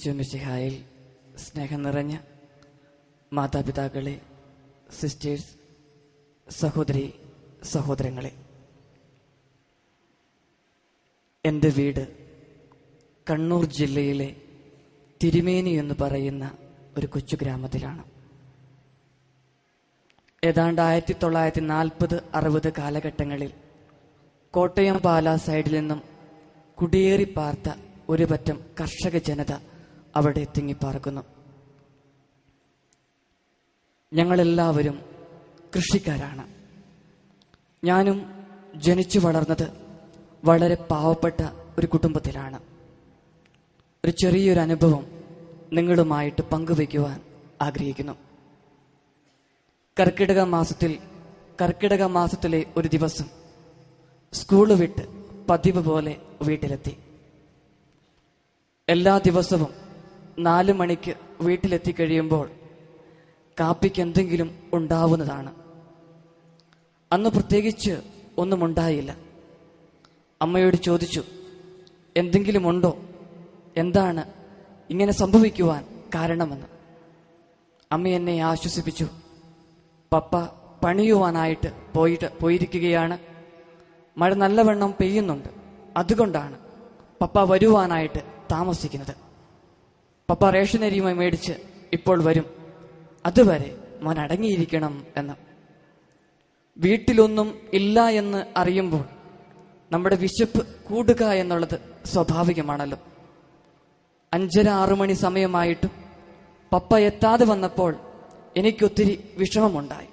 ഈശോ മിശിഹായിൽ സ്നേഹം നിറഞ്ഞ മാതാപിതാക്കളെ, സിസ്റ്റേഴ്സ്, സഹോദരി സഹോദരങ്ങളെ, എൻ്റെ വീട് കണ്ണൂർ ജില്ലയിലെ തിരുമേനി എന്ന് പറയുന്ന ഒരു കൊച്ചു ഗ്രാമത്തിലാണ്. ഏതാണ്ട് 1940-60 കാലഘട്ടങ്ങളിൽ കോട്ടയം പാലാ സൈഡിൽ നിന്നും കുടിയേറി പാർത്ത ഒരു പറ്റം കർഷക ജനത അവിടെ തിങ്ങിപ്പാർക്കുന്നു. ഞങ്ങളെല്ലാവരും കൃഷിക്കാരാണ്. ഞാനും ജനിച്ചു വളർന്നത് വളരെ പാവപ്പെട്ട ഒരു കുടുംബത്തിലാണ്. ഒരു ചെറിയൊരു അനുഭവം നിങ്ങളുമായിട്ട് പങ്കുവയ്ക്കുവാൻ ആഗ്രഹിക്കുന്നു. കർക്കിടക മാസത്തിലെ ഒരു ദിവസം സ്കൂള് വിട്ട് പതിവ് പോലെ വീട്ടിലെത്തി. എല്ലാ ദിവസവും 4 മണിക്ക് വീട്ടിലെത്തിക്കഴിയുമ്പോൾ കാപ്പിക്ക് എന്തെങ്കിലും ഉണ്ടാവുന്നതാണ്. അന്ന് പ്രത്യേകിച്ച് ഒന്നും ഉണ്ടായില്ല. അമ്മയോട് ചോദിച്ചു, എന്തെങ്കിലും ഉണ്ടോ, എന്താണ് ഇങ്ങനെ സംഭവിക്കുവാൻ കാരണമെന്ന്. അമ്മ എന്നെ ആശ്വസിപ്പിച്ചു. പപ്പ പണിയുവാനായിട്ട് പോയിരിക്കുകയാണ്. മഴ നല്ലവണ്ണം പെയ്യുന്നുണ്ട്, അതുകൊണ്ടാണ് പപ്പ വരുവാനായിട്ട് താമസിക്കുന്നത്. പപ്പ റേഷനരിയുമായി മേടിച്ച് ഇപ്പോൾ വരും, അതുവരെ മോൻ അടങ്ങിയിരിക്കണം എന്ന്. വീട്ടിലൊന്നും ഇല്ല എന്ന് അറിയുമ്പോൾ നമ്മുടെ വിശപ്പ് കൂടുക എന്നുള്ളത് സ്വാഭാവികമാണല്ലോ. 5:30-6 മണി സമയമായിട്ടും പപ്പ എത്താതെ വന്നപ്പോൾ എനിക്കൊത്തിരി വിഷമമുണ്ടായി.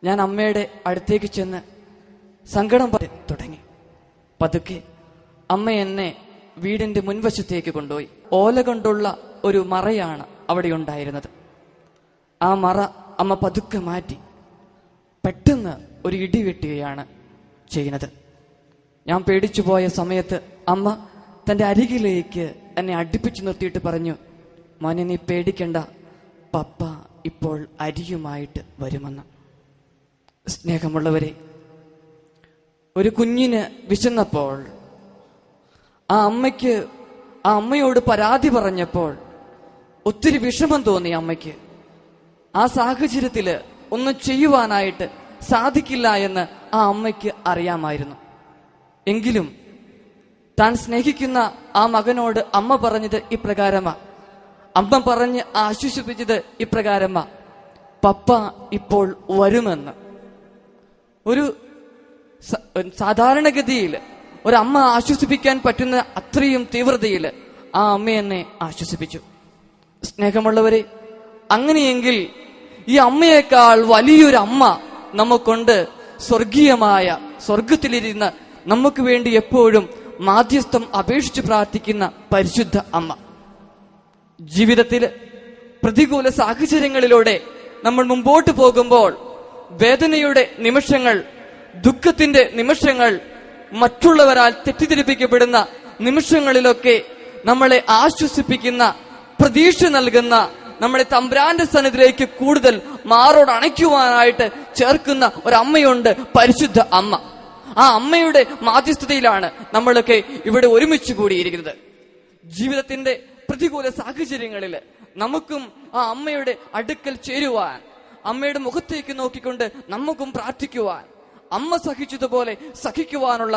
ഞാൻ അമ്മയുടെ അടുത്തേക്ക് ചെന്ന് സങ്കടം തുടങ്ങി. പതുക്കെ അമ്മ എന്നെ വീടിന്റെ മുൻവശത്തേക്ക് കൊണ്ടുപോയി. ഓല കൊണ്ടുള്ള ഒരു മറയാണ് അവിടെ ഉണ്ടായിരുന്നത്. ആ മറ അമ്മ പതുക്കെ മാറ്റി. പെട്ടെന്ന് ഒരു ഇടി വെട്ടുകയാണ് ചെയ്യുന്നത്. ഞാൻ പേടിച്ചു പോയ സമയത്ത് അമ്മ തന്റെ അരികിലേക്ക് എന്നെ അടുപ്പിച്ചു നിർത്തിയിട്ട് പറഞ്ഞു, മോനെ നീ പേടിക്കണ്ട, പപ്പ ഇപ്പോൾ അരിയുമായിട്ട് വരുമെന്ന്. സ്നേഹമുള്ളവരെ, ഒരു കുഞ്ഞിന് വിശന്നപ്പോൾ ആ അമ്മയോട് പരാതി പറഞ്ഞപ്പോൾ ഒത്തിരി വിഷമം തോന്നി അമ്മയ്ക്ക്. ആ സാഹചര്യത്തില് ഒന്നും ചെയ്യുവാനായിട്ട് സാധിക്കില്ല എന്ന് ആ അമ്മയ്ക്ക് അറിയാമായിരുന്നു. എങ്കിലും താൻ സ്നേഹിക്കുന്ന ആ മകനോട് അമ്മ പറഞ്ഞത് ഇപ്രകാരമാ. അമ്മ പറഞ്ഞ് ആശ്വസിപ്പിച്ചത് ഇപ്രകാരമാ, പപ്പ ഇപ്പോൾ വരുമെന്ന്. ഒരു സാധാരണഗതിയിൽ ഒരമ്മ ആശ്വസിപ്പിക്കാൻ പറ്റുന്ന അത്രയും തീവ്രതയിൽ ആ അമ്മ എന്നെ ആശ്വസിപ്പിച്ചു. സ്നേഹമുള്ളവരെ, അങ്ങനെയെങ്കിൽ ഈ അമ്മയേക്കാൾ വലിയൊരു അമ്മ നമുക്കുണ്ട്. സ്വർഗത്തിലിരുന്ന് നമുക്ക് വേണ്ടി എപ്പോഴും മാധ്യസ്ഥം അപേക്ഷിച്ച് പ്രാർത്ഥിക്കുന്ന പരിശുദ്ധ അമ്മ. ജീവിതത്തിൽ പ്രതികൂല സാഹചര്യങ്ങളിലൂടെ നമ്മൾ മുമ്പോട്ട് പോകുമ്പോൾ വേദനയുടെ നിമിഷങ്ങൾ, ദുഃഖത്തിന്റെ നിമിഷങ്ങൾ, മറ്റുള്ളവരാൽ തെറ്റിദ്ധരിപ്പിക്കപ്പെടുന്ന നിമിഷങ്ങളിലൊക്കെ നമ്മളെ ആശ്വസിപ്പിക്കുന്ന, പ്രതീക്ഷ നൽകുന്ന, നമ്മളെ തമ്പുരാന്റെ സന്നിധിയിലേക്ക് കൂടുതൽ മാറോട് അണയ്ക്കുവാനായിട്ട് ചേർക്കുന്ന ഒരമ്മയുണ്ട്, പരിശുദ്ധ അമ്മ. ആ അമ്മയുടെ മാധ്യസ്ഥതയിലാണ് നമ്മളൊക്കെ ഇവിടെ ഒരുമിച്ച് കൂടിയിരിക്കുന്നത്. ജീവിതത്തിന്റെ പ്രതികൂല സാഹചര്യങ്ങളിൽ നമുക്കും ആ അമ്മയുടെ അടുക്കൽ ചേരുവാൻ, അമ്മയുടെ മുഖത്തേക്ക് നോക്കിക്കൊണ്ട് നമുക്കും പ്രാർത്ഥിക്കുവാൻ, അമ്മ സഹിച്ചതുപോലെ സഹിക്കുവാനുള്ള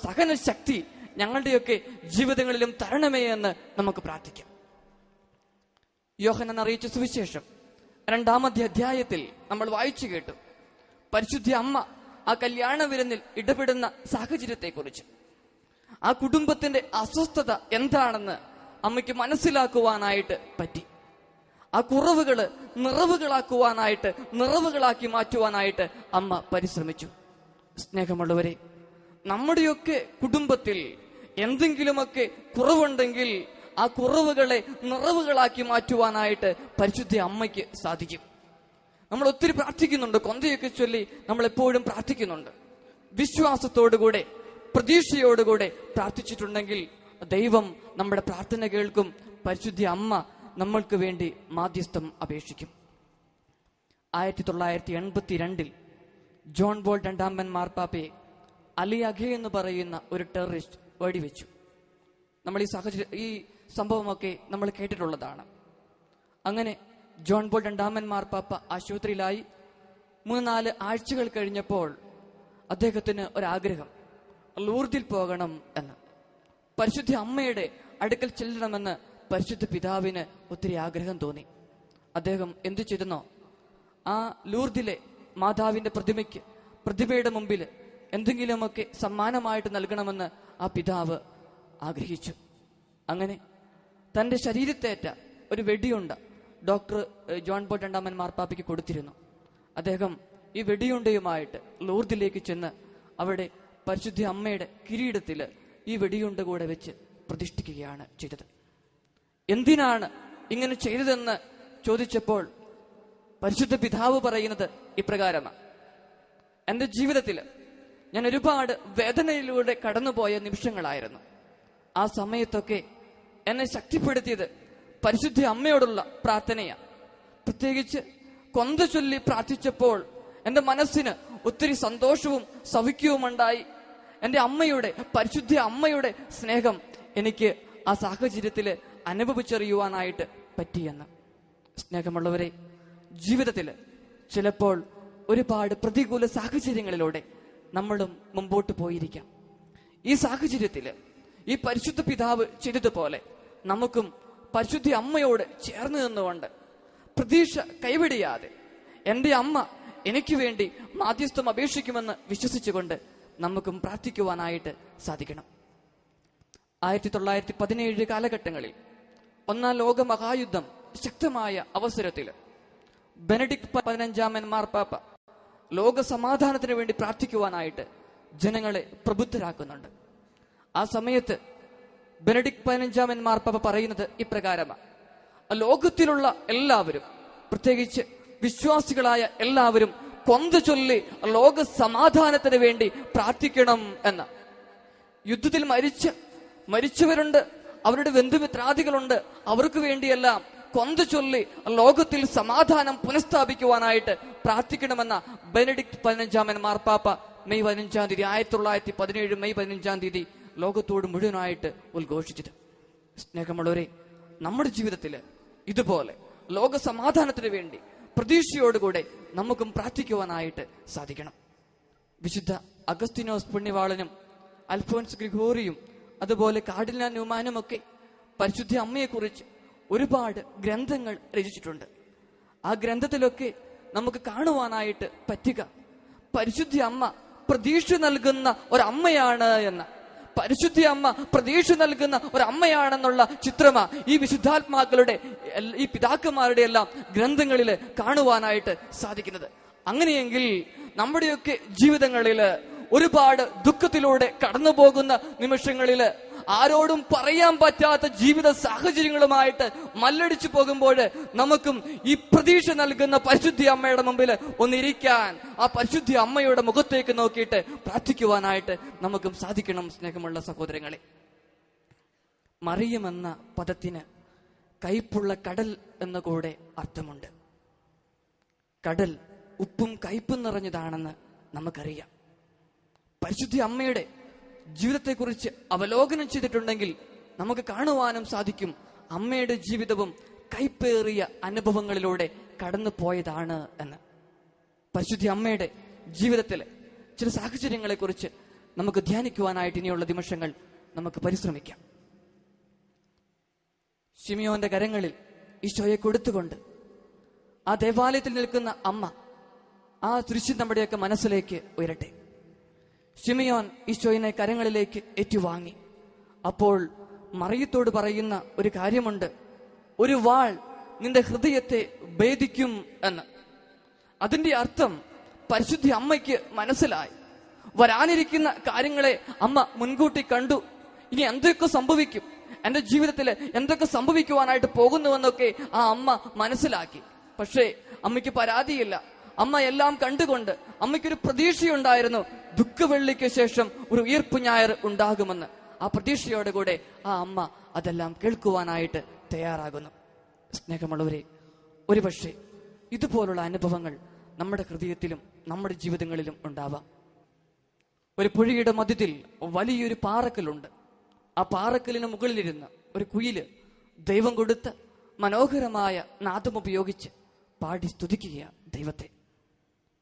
സഹന ശക്തി ഞങ്ങളുടെയൊക്കെ ജീവിതങ്ങളിലും തരണമേ എന്ന് നമുക്ക് പ്രാർത്ഥിക്കാം. യോഹന്നാൻ അറിയിച്ച സുവിശേഷം 2-ാമത്തെ അധ്യായത്തിൽ നമ്മൾ വായിച്ചു കേട്ടു പരിശുദ്ധ അമ്മ ആ കല്യാണ വിരുന്നിൽ ഇടപെടുന്ന സാഹചര്യത്തെക്കുറിച്ച്. ആ കുടുംബത്തിന്റെ അസ്വസ്ഥത എന്താണെന്ന് അമ്മയ്ക്ക് മനസ്സിലാക്കുവാനായിട്ട് പറ്റി. ആ കുറവുകള് നിറവുകളാക്കി മാറ്റുവാനായിട്ട് അമ്മ പരിശ്രമിച്ചു. സ്നേഹമുള്ളവരെ, നമ്മുടെയൊക്കെ കുടുംബത്തിൽ എന്തെങ്കിലുമൊക്കെ കുറവുണ്ടെങ്കിൽ ആ കുറവുകളെ നിറവുകളാക്കി മാറ്റുവാനായിട്ട് പരിശുദ്ധ അമ്മയ്ക്ക് സാധിക്കും. നമ്മൾ ഒത്തിരി പ്രാർത്ഥിക്കുന്നുണ്ട്, കൊന്തയൊക്കെ ചൊല്ലി നമ്മൾ എപ്പോഴും പ്രാർത്ഥിക്കുന്നുണ്ട്. വിശ്വാസത്തോടുകൂടെ, പ്രതീക്ഷയോടുകൂടെ പ്രാർത്ഥിച്ചിട്ടുണ്ടെങ്കിൽ ദൈവം നമ്മുടെ പ്രാർത്ഥന കേൾക്കും. പരിശുദ്ധ അമ്മ നമ്മൾക്ക് വേണ്ടി മാധ്യസ്ഥം അപേക്ഷിക്കും. 1982 ജോൺ ബോൾ രണ്ടാമൻ മാർപ്പാപ്പയെ അലി അഖേ എന്ന് പറയുന്ന ഒരു ടെററിസ്റ്റ് വെടിവെച്ചു. നമ്മൾ ഈ സംഭവമൊക്കെ നമ്മൾ കേട്ടിട്ടുള്ളതാണ്. അങ്ങനെ ജോൺ പോൾ രണ്ടാമൻ മാർപ്പാപ്പ ആശുപത്രിയിലായി 3-4 ആഴ്ചകൾ കഴിഞ്ഞപ്പോൾ അദ്ദേഹത്തിന് ഒരാഗ്രഹം, ലൂർദിൽ പോകണം എന്ന്. പരിശുദ്ധ അമ്മയുടെ അടുക്കൽ ചെല്ലണമെന്ന് പരിശുദ്ധ പിതാവിന് ഒത്തിരി ആഗ്രഹം തോന്നി. അദ്ദേഹം എന്തു ചെയ്തെന്നോ, ആ ലൂർദിലെ മാതാവിന്റെ പ്രതിമയുടെ മുമ്പിൽ എന്തെങ്കിലുമൊക്കെ സമ്മാനമായിട്ട് നൽകണമെന്ന് ആ പിതാവ് ആഗ്രഹിച്ചു. അങ്ങനെ തന്റെ ശരീരത്തേറ്റ ഒരു വെടിയുണ്ട ഡോക്ടർ ജോൺ പോൾ രണ്ടാമൻ മാർപ്പാപ്പയ്ക്ക് കൊടുത്തിരുന്നു. അദ്ദേഹം ഈ വെടിയുണ്ടയുമായിട്ട് ലൂർദിലേക്ക് ചെന്ന് അവിടെ പരിശുദ്ധ അമ്മയുടെ കിരീടത്തിൽ ഈ വെടിയുണ്ട കൂടെ വെച്ച് പ്രതിഷ്ഠിക്കുകയാണ് ചെയ്തത്. എന്തിനാണ് ഇങ്ങനെ ചെയ്തതെന്ന് ചോദിച്ചപ്പോൾ പരിശുദ്ധ പിതാവ് പറയുന്നത് ഇപ്രകാരമാണ്: എൻ്റെ ജീവിതത്തിൽ ഞാൻ ഒരുപാട് വേദനയിലൂടെ കടന്നുപോയ നിമിഷങ്ങളായിരുന്നു. ആ സമയത്തൊക്കെ എന്നെ ശക്തിപ്പെടുത്തിയത് പരിശുദ്ധ അമ്മയോടുള്ള പ്രാർത്ഥനയാണ്. പ്രത്യേകിച്ച് കൊന്ത ചൊല്ലി പ്രാർത്ഥിച്ചപ്പോൾ എൻ്റെ മനസ്സിന് ഒത്തിരി സന്തോഷവും സൗഖ്യവും ഉണ്ടായി. എൻ്റെ അമ്മയുടെ, പരിശുദ്ധ അമ്മയുടെ സ്നേഹം എനിക്ക് ആ സാഹചര്യത്തിൽ അനുഭവിച്ചറിയുവാനായിട്ട് പറ്റിയെന്ന്. സ്നേഹമുള്ളവരെ, ജീവിതത്തിൽ ചിലപ്പോൾ ഒരുപാട് പ്രതികൂല സാഹചര്യങ്ങളിലൂടെ നമ്മളും മുമ്പോട്ട് പോയിരിക്കാം. ഈ സാഹചര്യത്തിൽ ഈ പരിശുദ്ധ പിതാവ് ചെയ്തതുപോലെ നമുക്കും പരിശുദ്ധ അമ്മയോട് ചേർന്ന് നിന്നുകൊണ്ട് പ്രതീക്ഷ കൈവിടിയാതെ എൻ്റെ അമ്മ എനിക്ക് വേണ്ടി മാധ്യസ്ഥം അപേക്ഷിക്കുമെന്ന് വിശ്വസിച്ചുകൊണ്ട് നമുക്കും പ്രാർത്ഥിക്കുവാനായിട്ട് സാധിക്കണം. 1917 കാലഘട്ടങ്ങളിൽ 1-ാം ലോക മഹായുദ്ധം ശക്തമായ അവസരത്തിൽ ബെനഡിക്ട് 15 മാർപ്പാപ്പ ലോക സമാധാനത്തിന് വേണ്ടി പ്രാർത്ഥിക്കുവാനായിട്ട് ജനങ്ങളെ പ്രബുദ്ധരാക്കുന്നുണ്ട്. ആ സമയത്ത് ബെനഡിക്ട് 15 മാർപ്പാപ്പ പറയുന്നത് ഇപ്രകാരമാണ്: ലോകത്തിലുള്ള എല്ലാവരും, പ്രത്യേകിച്ച് വിശ്വാസികളായ എല്ലാവരും കൊന്ത ചൊല്ലി ലോക സമാധാനത്തിന് വേണ്ടി പ്രാർത്ഥിക്കണം എന്ന്. യുദ്ധത്തിൽ മരിച്ചവരുണ്ട്, അവരുടെ ബന്ധുമിത്രാദികളുണ്ട്, അവർക്ക് വേണ്ടിയെല്ലാം കൊന്ത ചൊല്ലി ലോകത്തിൽ സമാധാനം പുനഃസ്ഥാപിക്കുവാനായിട്ട് പ്രാർത്ഥിക്കണമെന്ന ബെനഡിക്ട് 15 മാർപ്പാപ്പ മെയ് 15 1917 മെയ് 15 ലോകത്തോട് മുഴുവനായിട്ട് ഉദ്ഘോഷിച്ചത്. സ്നേഹമുള്ളവരെ, നമ്മുടെ ജീവിതത്തിൽ ഇതുപോലെ ലോക സമാധാനത്തിന് വേണ്ടി പ്രതീക്ഷയോടുകൂടെ നമുക്കും പ്രാർത്ഥിക്കുവാനായിട്ട് സാധിക്കണം. വിശുദ്ധ അഗസ്തീനോസ് പുണ്യവാളനും അൽഫോൻസ് ഗ്രിഗോറിയും അതുപോലെ കാർഡിനൽ ന്യൂമാനും ഒക്കെ പരിശുദ്ധ അമ്മയെക്കുറിച്ച് ഒരുപാട് ഗ്രന്ഥങ്ങൾ രചിച്ചിട്ടുണ്ട്. ആ ഗ്രന്ഥത്തിലൊക്കെ നമുക്ക് കാണുവാനായിട്ട് പറ്റുക പരിശുദ്ധ അമ്മ പ്രതീക്ഷ നൽകുന്ന ഒരമ്മയാണ് എന്ന, പരിശുദ്ധ അമ്മ പ്രതീക്ഷ നൽകുന്ന ഒരമ്മയാണെന്നുള്ള ചിത്രമാ ഈ വിശുദ്ധാത്മാക്കളുടെ, ഈ പിതാക്കന്മാരുടെ എല്ലാം ഗ്രന്ഥങ്ങളിൽ കാണുവാനായിട്ട് സാധിക്കുന്നത്. അങ്ങനെയെങ്കിൽ നമ്മുടെയൊക്കെ ജീവിതങ്ങളിൽ ഒരുപാട് ദുഃഖത്തിലൂടെ കടന്നു പോകുന്ന നിമിഷങ്ങളിൽ ആരോടും പറയാൻ പറ്റാത്ത ജീവിത സാഹചര്യങ്ങളുമായിട്ട് മല്ലടിച്ചു പോകുമ്പോൾ നമുക്കും ഈ പ്രതീക്ഷ നൽകുന്ന പരിശുദ്ധ അമ്മയുടെ മുമ്പിൽ ഒന്നിരിക്കാൻ, ആ പരിശുദ്ധ അമ്മയുടെ മുഖത്തേക്ക് നോക്കിയിട്ട് പ്രാർത്ഥിക്കുവാനായിട്ട് നമുക്കും സാധിക്കണം. സ്നേഹമുള്ള സഹോദരങ്ങളെ, മറിയം എന്ന പദത്തിന് കയ്പുള്ള കടൽ എന്ന് കൂടെ അർത്ഥമുണ്ട്. കടൽ ഉപ്പും കയ്പും നിറഞ്ഞതാണെന്ന് നമുക്കറിയാം. പരിശുദ്ധ അമ്മയുടെ ജീവിതത്തെക്കുറിച്ച് അവലോകനം ചെയ്തിട്ടുണ്ടെങ്കിൽ നമുക്ക് കാണുവാനും സാധിക്കും അമ്മയുടെ ജീവിതവും കൈപ്പേറിയ അനുഭവങ്ങളിലൂടെ കടന്നു പോയതാണ് എന്ന്. പരിശുദ്ധ അമ്മയുടെ ജീവിതത്തിലെ ചില സാഹചര്യങ്ങളെ കുറിച്ച് നമുക്ക് ധ്യാനിക്കുവാനായിട്ട് ഇനിയുള്ള നിമിഷങ്ങൾ നമുക്ക് പരിശ്രമിക്കാം. ശിമിയോന്റെ കരങ്ങളിൽ ഈശോയെ കൊടുത്തുകൊണ്ട് ആ ദേവാലയത്തിൽ നിൽക്കുന്ന അമ്മ, ആ ദൃശ്യം നമ്മുടെയൊക്കെ മനസ്സിലേക്ക് ഉയരട്ടെ. ശിമിയോൻ ഈശോയിനെ കരങ്ങളിലേക്ക് ഏറ്റുവാങ്ങി. അപ്പോൾ മറിയത്തോട് പറയുന്ന ഒരു കാര്യമുണ്ട്: ഒരു വാൾ നിന്റെ ഹൃദയത്തെ ഭേദിക്കും എന്ന്. അതിന്റെ അർത്ഥം പരിശുദ്ധ അമ്മയ്ക്ക് മനസ്സിലായി. വരാനിരിക്കുന്ന കാര്യങ്ങളെ അമ്മ മുൻകൂട്ടി കണ്ടു. ഇനി എന്തൊക്കെ സംഭവിക്കും, എന്റെ ജീവിതത്തിൽ എന്തൊക്കെ സംഭവിക്കുവാനായിട്ട് പോകുന്നുവെന്നൊക്കെ ആ അമ്മ മനസ്സിലാക്കി. പക്ഷേ അമ്മയ്ക്ക് പരാതിയില്ല. അമ്മ എല്ലാം കണ്ടുകൊണ്ട് അമ്മയ്ക്കൊരു പ്രതീക്ഷയുണ്ടായിരുന്നു, ദുഃഖവെള്ളിക്ക് ശേഷം ഒരു ഉയർപ്പ് ഞായർ ഉണ്ടാകുമെന്ന്. ആ പ്രതീക്ഷയോടുകൂടെ ആ അമ്മ അതെല്ലാം കേൾക്കുവാനായിട്ട് തയ്യാറാകുന്നു. സ്നേഹമുള്ളവരെ, ഒരുപക്ഷെ ഇതുപോലുള്ള അനുഭവങ്ങൾ നമ്മുടെ ഹൃദയത്തിലും നമ്മുടെ ജീവിതങ്ങളിലും ഉണ്ടാവാം. ഒരു പുഴയുടെ മധ്യത്തിൽ വലിയൊരു പാറക്കല്ലുണ്ട്. ആ പാറക്കല്ലിന് മുകളിലിരുന്ന് ഒരു കുയില് ദൈവം കൊടുത്ത മനോഹരമായ നാദം ഉപയോഗിച്ച് പാടി സ്തുതിക്കുക ദൈവത്തെ.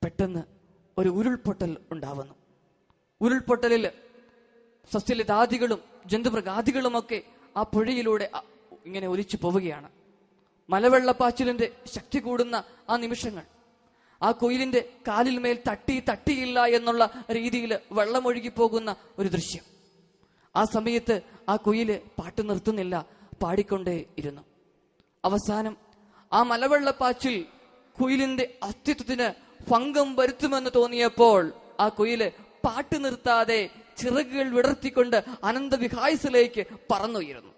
പെട്ടെന്ന് ഒരു ഉരുൾപൊട്ടൽ ഉണ്ടാവുന്നു. ഉരുൾപൊട്ടലിൽ സസ്യലതാദികളും ജന്തുമൃഗാദികളുമൊക്കെ ആ പുഴയിലൂടെ ഇങ്ങനെ ഒലിച്ചു പോവുകയാണ്. മലവെള്ളപ്പാച്ചിലിന്റെ ശക്തി കൂടുന്ന ആ നിമിഷങ്ങൾ, ആ കുയിലിന്റെ കാലിൽ മേൽ തട്ടിയില്ല എന്നുള്ള രീതിയിൽ വെള്ളമൊഴുകി പോകുന്ന ഒരു ദൃശ്യം. ആ സമയത്ത് ആ കുയില് പാട്ട് നിർത്തുന്നില്ല, പാടിക്കൊണ്ടേ ഇരുന്നു. അവസാനം ആ മലവെള്ളപ്പാച്ചിൽ കുയിലിന്റെ അസ്തിത്വത്തിന് ഭംഗം വരുത്തുമെന്ന് തോന്നിയപ്പോൾ ആ കുയില് പാട്ട് നിർത്താതെ ചിറകുകൾ വിടർത്തിക്കൊണ്ട് അനന്തവിഹായസിലേക്ക് പറന്നുയരുന്നു.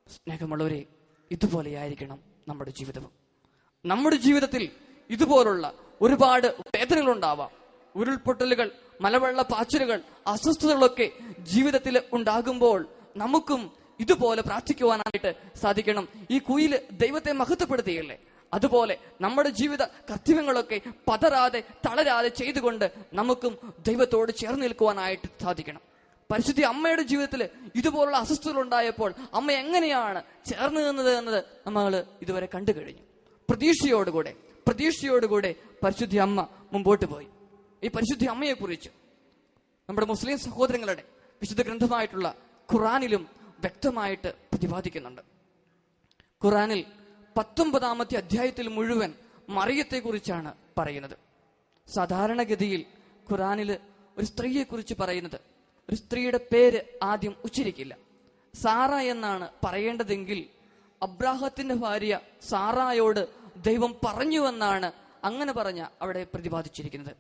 സ്നേഹമുള്ളവരെ, ഇതുപോലെയായിരിക്കണം നമ്മുടെ ജീവിതവും. നമ്മുടെ ജീവിതത്തിൽ ഇതുപോലുള്ള ഒരുപാട് വേദനകൾ ഉണ്ടാവാം. ഉരുൾപൊട്ടലുകൾ, മലവെള്ളപ്പാച്ചിലുകൾ, അസ്വസ്ഥതകളൊക്കെ ജീവിതത്തിൽ ഉണ്ടാകുമ്പോൾ നമുക്കും ഇതുപോലെ പ്രാർത്ഥിക്കുവാനായിട്ട് സാധിക്കണം. ഈ കുയില് ദൈവത്തെ മഹത്വപ്പെടുത്തിയല്ലേ, അതുപോലെ നമ്മുടെ ജീവിത കർത്തവ്യങ്ങളൊക്കെ പതറാതെ തളരാതെ ചെയ്തുകൊണ്ട് നമുക്കും ദൈവത്തോട് ചേർന്ന് നിൽക്കുവാനായിട്ട് സാധിക്കണം. പരിശുദ്ധ അമ്മയുടെ ജീവിതത്തിൽ ഇതുപോലുള്ള അസ്വസ്ഥതകൾ ഉണ്ടായപ്പോൾ അമ്മ എങ്ങനെയാണ് ചേർന്ന് നിന്നത് എന്നത് നമ്മൾ ഇതുവരെ കണ്ടു കഴിഞ്ഞു. പ്രതീക്ഷയോടുകൂടെ പരിശുദ്ധ അമ്മ മുമ്പോട്ട് പോയി. ഈ പരിശുദ്ധ അമ്മയെ കുറിച്ച് നമ്മുടെ മുസ്ലിം സഹോദരങ്ങളുടെ വിശുദ്ധ ഗ്രന്ഥമായിട്ടുള്ള ഖുറാനിലും വ്യക്തമായിട്ട് പ്രതിപാദിക്കുന്നുണ്ട്. ഖുറാനിൽ 19 അധ്യായത്തിൽ മുഴുവൻ മറിയത്തെ കുറിച്ചാണ് പറയുന്നത്. സാധാരണഗതിയിൽ ഖുറാനിൽ ഒരു സ്ത്രീയെ കുറിച്ച് പറയുന്നത്, ഒരു സ്ത്രീയുടെ പേര് ആദ്യം ഉച്ചരിക്കില്ല. സാറ എന്നാണ് പറയേണ്ടതെങ്കിൽ അബ്രാഹത്തിന്റെ ഭാര്യ സാറായോട് ദൈവം പറഞ്ഞുവെന്നാണ് അങ്ങനെ പറഞ്ഞ അവിടെ പ്രതിപാദിച്ചിരിക്കുന്നത്.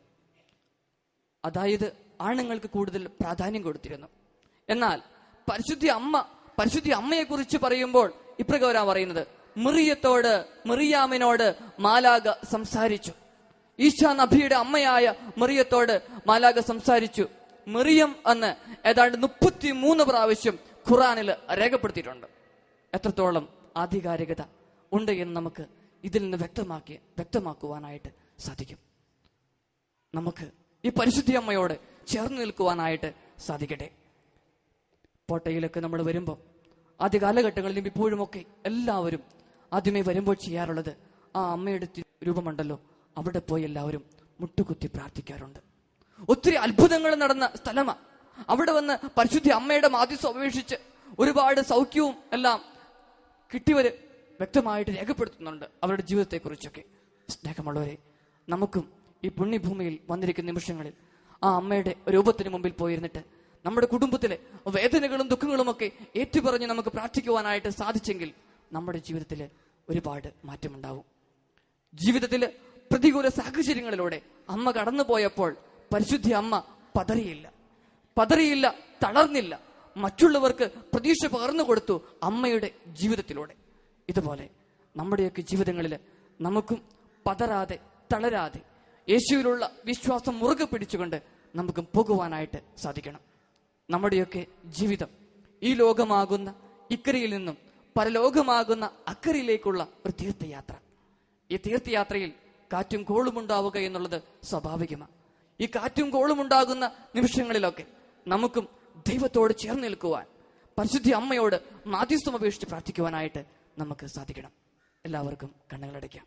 അതായത് ആണുങ്ങൾക്ക് കൂടുതൽ പ്രാധാന്യം കൊടുത്തിരുന്നു. എന്നാൽ പരിശുദ്ധ അമ്മയെ കുറിച്ച് പറയുമ്പോൾ ഇപ്രകാരം പറയുന്നത്, മറിയാമിനോട് മാലാഖ സംസാരിച്ചു. ഈശാ നബിയുടെ അമ്മയായ മറിയത്തോട് മാലാഖ സംസാരിച്ചു. മറിയം എന്ന് ഏതാണ്ട് 33 പ്രാവശ്യം ഖുറാനിൽ രേഖപ്പെടുത്തിയിട്ടുണ്ട്. എത്രത്തോളം ആധികാരികത ഉണ്ട് എന്ന് നമുക്ക് ഇതിൽ നിന്ന് വ്യക്തമാക്കുവാനായിട്ട് സാധിക്കും. നമുക്ക് ഈ പരിശുദ്ധ അമ്മയോട് ചേർന്ന് നിൽക്കുവാനായിട്ട് സാധിക്കട്ടെ. പോട്ടയിലൊക്കെ നമ്മൾ വരുമ്പോൾ ആദ്യ കാലഘട്ടങ്ങളിലും ഇപ്പോഴുമൊക്കെ എല്ലാവരും ആദ്യമേ വരുമ്പോൾ ചെയ്യാറുള്ളത്, ആ അമ്മയുടെ രൂപമുണ്ടല്ലോ അവിടെ പോയി എല്ലാവരും മുട്ടുകുത്തി പ്രാർത്ഥിക്കാറുണ്ട്. ഒത്തിരി അത്ഭുതങ്ങൾ നടന്ന സ്ഥലമാണ്. അവിടെ വന്ന് പരിശുദ്ധ അമ്മയുടെ മാധ്യസ്ഥം അപേക്ഷിച്ച് ഒരുപാട് സൗഖ്യവും എല്ലാം കിട്ടിയവര് വ്യക്തമായിട്ട് രേഖപ്പെടുത്തുന്നുണ്ട് അവരുടെ ജീവിതത്തെക്കുറിച്ചൊക്കെ. സ്നേഹമുള്ളവരെ, നമുക്കും ഈ പുണ്യഭൂമിയിൽ വന്നിരിക്കുന്ന നിമിഷങ്ങളിൽ ആ അമ്മയുടെ രൂപത്തിന് മുമ്പിൽ പോയിരുന്നിട്ട് നമ്മുടെ കുടുംബത്തിലെ വേദനകളും ദുഃഖങ്ങളും ഒക്കെ ഏറ്റുപറഞ്ഞ് നമുക്ക് പ്രാർത്ഥിക്കുവാനായിട്ട് സാധിച്ചെങ്കിൽ നമ്മുടെ ജീവിതത്തിൽ ഒരുപാട് മാറ്റമുണ്ടാവും. ജീവിതത്തിൽ പ്രതികൂല സാഹചര്യങ്ങളിലൂടെ അമ്മ കടന്നുപോയപ്പോൾ പരിശുദ്ധ അമ്മ പതറിയില്ല, തളർന്നില്ല. മറ്റുള്ളവർക്ക് പ്രതീക്ഷ പകർന്നു കൊടുത്തു അമ്മയുടെ ജീവിതത്തിലൂടെ. ഇതുപോലെ നമ്മുടെയൊക്കെ ജീവിതങ്ങളിൽ നമുക്കും പതറാതെ തളരാതെ യേശുവിലുള്ള വിശ്വാസം മുറുകെ പിടിച്ചുകൊണ്ട് നമുക്കും പോകുവാനായിട്ട് സാധിക്കണം. നമ്മുടെയൊക്കെ ജീവിതം ഈ ലോകമാകുന്ന ഇക്കരയിൽ നിന്നും പരലോകമാകുന്ന അക്കരയിലേക്കുള്ള ഒരു തീർത്ഥയാത്ര. ഈ തീർത്ഥയാത്രയിൽ കാറ്റും കോളും ഉണ്ടാവുക എന്നുള്ളത് സ്വാഭാവികമാണ്. ഈ കാറ്റും കോളും ഉണ്ടാകുന്ന നിമിഷങ്ങളിലൊക്കെ നമുക്കും ദൈവത്തോട് ചേർന്ന് നിൽക്കുവാൻ, പരിശുദ്ധ അമ്മയോട് മാധ്യസ്ഥം അപേക്ഷിച്ച് പ്രാർത്ഥിക്കുവാനായിട്ട് നമുക്ക് സാധിക്കണം. എല്ലാവർക്കും കണ്ണുകളടയ്ക്കാം.